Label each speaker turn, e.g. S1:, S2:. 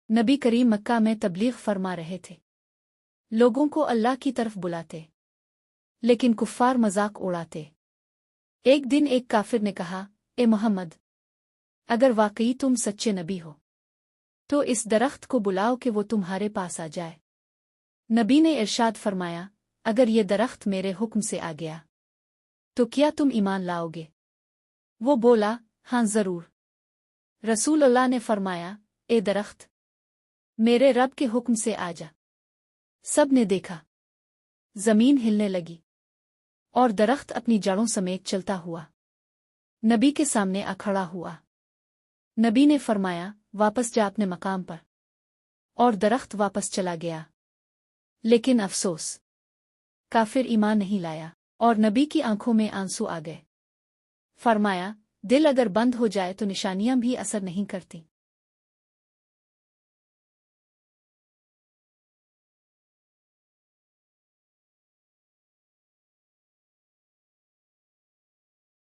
S1: نبی کریم مکہ میں تبلیغ فرما رہے تھے، لوگوں کو اللہ کی طرف بلاتے، لیکن کفار مذاق اڑاتے۔ ایک دن ایک کافر نے کہا، اے محمد، اگر واقعی تم سچے نبی ہو تو اس درخت کو بلاؤ کہ وہ تمہارے پاس آ جائے۔ نبی نے ارشاد فرمایا، اگر یہ درخت میرے حکم سے آ گیا تو کیا تم ایمان لاؤ گے؟ وہ بولا، ہاں ضرور۔ رسول اللہ نے فرمایا، اے درخت، میرے رب کے حکم سے آ جا۔ سب نے دیکھا، زمین ہلنے لگی اور درخت اپنی جڑوں سمیت چلتا ہوا نبی کے سامنے آ کھڑا ہوا۔ نبی نے فرمایا، واپس جا اپنے مقام پر، اور درخت واپس چلا گیا۔ لیکن افسوس، کافر ایمان نہیں لایا، اور نبی کی آنکھوں میں آنسو آ گئے۔ فرمایا، دل اگر بند ہو جائے تو نشانیاں بھی اثر نہیں کرتی۔